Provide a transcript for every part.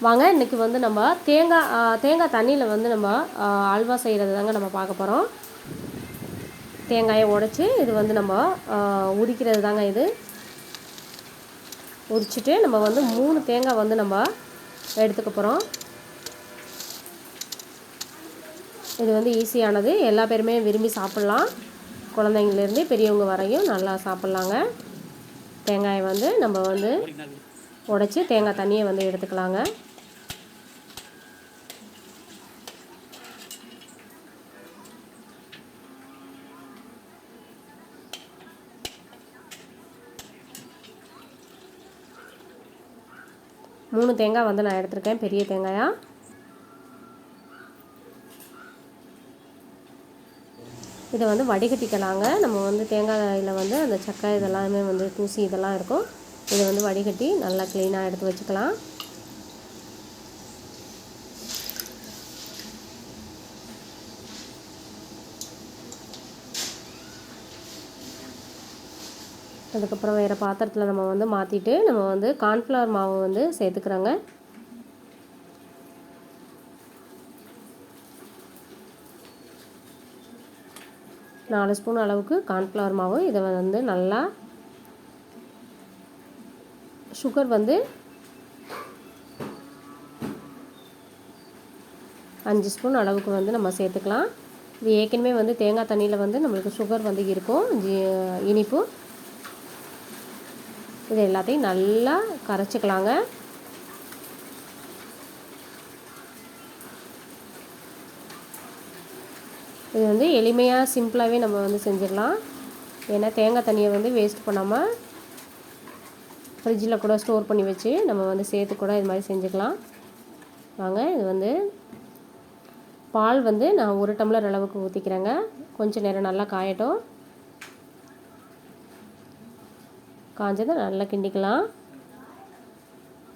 வாங்க இன்றைக்கி வந்து நம்ம தேங்காய் தண்ணியில் வந்து நம்ம அல்வா செய்கிறது தாங்க நம்ம பார்க்க போகிறோம். தேங்காயை உடைச்சி இது வந்து நம்ம உரிக்கிறது தாங்க. இது உரிச்சிட்டு நம்ம வந்து 3 தேங்காய் வந்து நம்ம எடுத்துக்க போகிறோம். இது வந்து ஈஸியானது, எல்லா பேருமே விரும்பி சாப்பிட்லாம். குழந்தைங்கள்லேருந்து பெரியவங்க வரையும் நல்லா சாப்பிட்லாங்க. தேங்காயை வந்து நம்ம வந்து உடைச்சி தேங்காய் தண்ணியை வந்து எடுத்துக்கலாங்க. மூணு தேங்காய் வந்து நான் எடுத்திருக்கேன், பெரிய தேங்காயாக. இதை வந்து வடிகட்டிக்கலாங்க. நம்ம வந்து தேங்காயில் வந்து அந்த சக்கை இதெல்லாமே வந்து தூசி இதெல்லாம் இருக்கும். இதை வந்து வடிகட்டி நல்லா க்ளீனாக எடுத்து வச்சுக்கலாம். அதுக்கப்புறம் வேறு பாத்திரத்தில் நம்ம வந்து மாற்றிட்டு நம்ம வந்து கார்ன்ஃப்ளவர் மாவு வந்து சேர்த்துக்கிறோங்க. நாலு ஸ்பூன் அளவுக்கு கார்ன்ஃப்ளவர் மாவு. இதை வந்து நல்லா சுகர் வந்து 5 ஸ்பூன் அளவுக்கு வந்து நம்ம சேர்த்துக்கலாம். இது ஏற்கனவே வந்து தேங்காய் தண்ணியில் வந்து நம்மளுக்கு சுகர் வந்து இருக்கும், இனிப்பு. இது எல்லாத்தையும் நல்லா கரைச்சிக்கலாங்க. இது வந்து எளிமையாக சிம்பிளாகவே நம்ம வந்து செஞ்சிடலாம். ஏன்னா தேங்காய் தண்ணியை வந்து வேஸ்ட் பண்ணாமல் ஃப்ரிட்ஜில் கூட ஸ்டோர் பண்ணி வச்சு நம்ம வந்து சேர்த்து கூட இது மாதிரி செஞ்சுக்கலாம். வாங்க, இது வந்து பால் வந்து நான் 1 டம்ளர் அளவுக்கு ஊற்றிக்கிறேங்க. கொஞ்சம் நேரம் நல்லா காயட்டும். காஞ்சதை நல்லா கிண்டிக்கலாம்.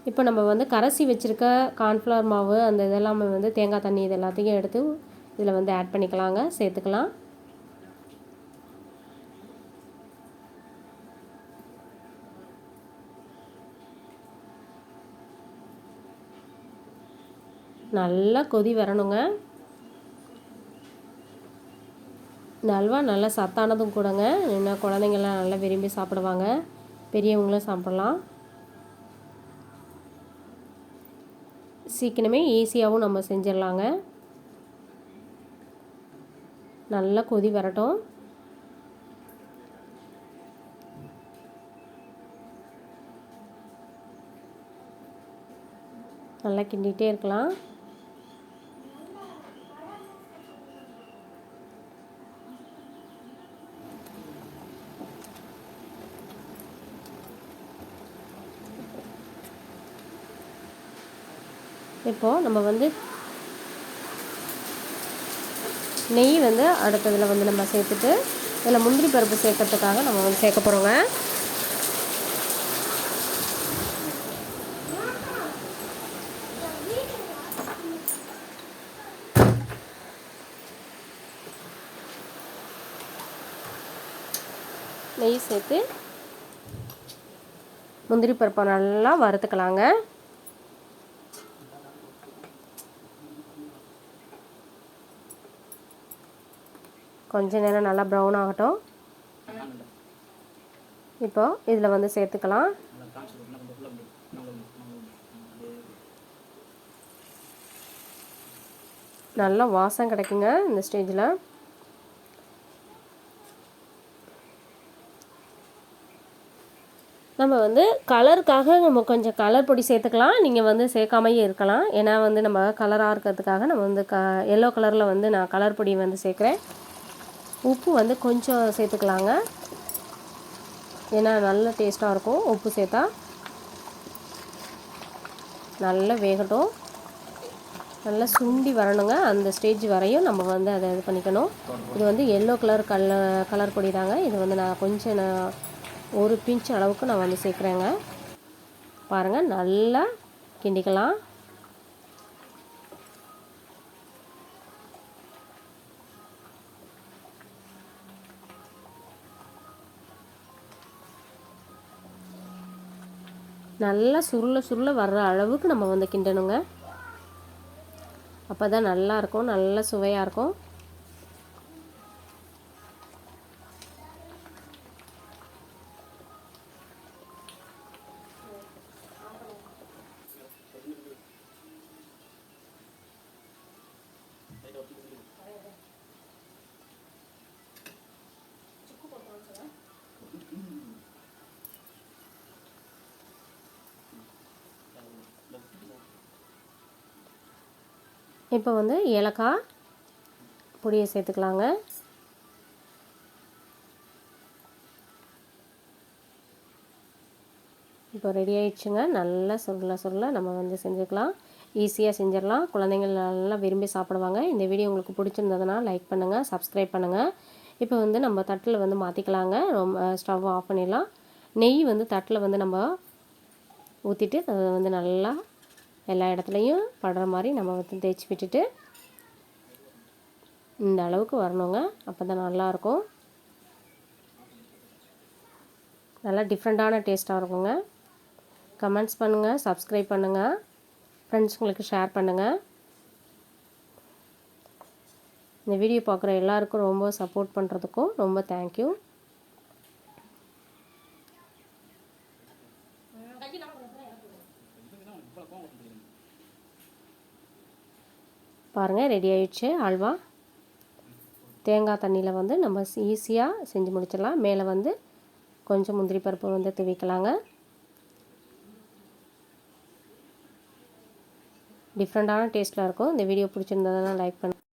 இப்போ நம்ம வந்து கரைச்சி வச்சுருக்க கார்ன்ஃப்ளவர் மாவு அந்த இதெல்லாமே வந்து தேங்காய் தண்ணி இது எல்லாத்தையும் எடுத்து இதில் வந்து ஆட் பண்ணிக்கலாங்க, சேர்த்துக்கலாம். நல்லா கொதி வரணுங்க. இந்த அல்வா நல்லா சத்தானதும் கூடங்க. ஏன்னா குழந்தைங்கள்லாம் நல்லா விரும்பி சாப்பிடுவாங்க, பெரியவங்களும் சாப்பிட்லாம். சீக்கிரமே ஈஸியாகவும் நம்ம செஞ்சிடலாங்க. நல்லா கொதி வரட்டும். நல்லா கிண்டிகிட்டே இருக்கலாம். இப்போது நம்ம வந்து நெய் வந்து அடுத்ததில் வந்து நம்ம சேர்த்துட்டு இதில் முந்திரி பருப்பு சேர்க்கறதுக்காக நம்ம வந்து சேர்க்க போகிறோங்க. நெய் சேர்த்து முந்திரி பருப்பை நல்லா வறுத்துக்கலாங்க. கொஞ்ச நேரம் நல்லா ப்ரௌன் ஆகட்டும். இப்போ இதில் வந்து சேர்த்துக்கலாம். நல்லா வாசம் கிடைக்குங்க இந்த ஸ்டேஜில். நம்ம வந்து கலருக்காக நம்ம கொஞ்சம் கலர் பொடி சேர்த்துக்கலாம். நீங்கள் வந்து சேர்க்காமையே இருக்கலாம். ஏன்னா வந்து நம்ம கலராக இருக்கிறதுக்காக நம்ம வந்து எல்லோ கலரில் வந்து நான் கலர் பொடி வந்து சேர்க்குறேன். உப்பு வந்து கொஞ்சம் சேர்த்துக்கலாங்க, ஏன்னா நல்ல டேஸ்ட்டாக இருக்கும் உப்பு சேர்த்தா. நல்லா வேகட்டும், நல்லா சுண்டி வரணுங்க. அந்த ஸ்டேஜ் வரையும் நம்ம வந்து அதை இது பண்ணிக்கணும். இது வந்து எல்லோ கலர் கலர் பொடி தாங்க. இது வந்து நான் கொஞ்சம் ஒரு பிஞ்ச் அளவுக்கு நான் வந்து சேர்க்குறேங்க. பாருங்கள், நல்லா கிண்டிக்கலாம். நல்லா சுருள வர்ற அளவுக்கு நம்ம வந்து கிண்டணுங்க. அப்போ தான் நல்லாயிருக்கும், நல்ல சுவையாக இருக்கும். இப்போ வந்து ஏலக்காய் பொடியை சேர்த்துக்கலாங்க. இப்போ ரெடி ஆயிடுச்சுங்க. நல்லா சுருள நம்ம வந்து செஞ்சுக்கலாம். ஈஸியாக செஞ்சிடலாம். குழந்தைங்கள் நல்லா விரும்பி சாப்பிடுவாங்க. இந்த வீடியோ உங்களுக்கு பிடிச்சிருந்ததுன்னா லைக் பண்ணுங்கள், சப்ஸ்கிரைப் பண்ணுங்கள். இப்போ வந்து நம்ம தட்டில் வந்து மாற்றிக்கலாங்க. ஸ்டவ் ஆஃப் பண்ணிடலாம். நெய் வந்து தட்டில் வந்து நம்ம ஊற்றிட்டு அதை வந்து நல்லா எல்லா இடத்துலையும் படுற மாதிரி நம்ம வந்து தேய்ச்சி விட்டுட்டு இந்த அளவுக்கு வரணுங்க. அப்போ தான் நல்லாயிருக்கும். நல்லா டிஃப்ரெண்ட்டான டேஸ்ட்டாக இருக்குங்க. கமெண்ட்ஸ் பண்ணுங்கள், சப்ஸ்கிரைப் பண்ணுங்கள், ஃப்ரெண்ட்ஸுங்களுக்கு ஷேர் பண்ணுங்கள். இந்த வீடியோ பார்க்குற எல்லாருக்கும் ரொம்ப சப்போர்ட் பண்ணுறதுக்கும் ரொம்ப தேங்க்யூ. பாருங்கள், ரெடி ஆயிடுச்சு ஹல்வா. தேங்காய் தண்ணியில் வந்து நம்ம ஈஸியாக செஞ்சு முடிச்சிடலாம். மேலே வந்து கொஞ்சம் முந்திரி பருப்பு வந்து தூவிக்கலாங்க. டிஃப்ரெண்ட்டான டேஸ்ட்டில் இருக்கும். இந்த வீடியோ பிடிச்சிருந்ததுன்னா லைக் பண்ணுங்கள்.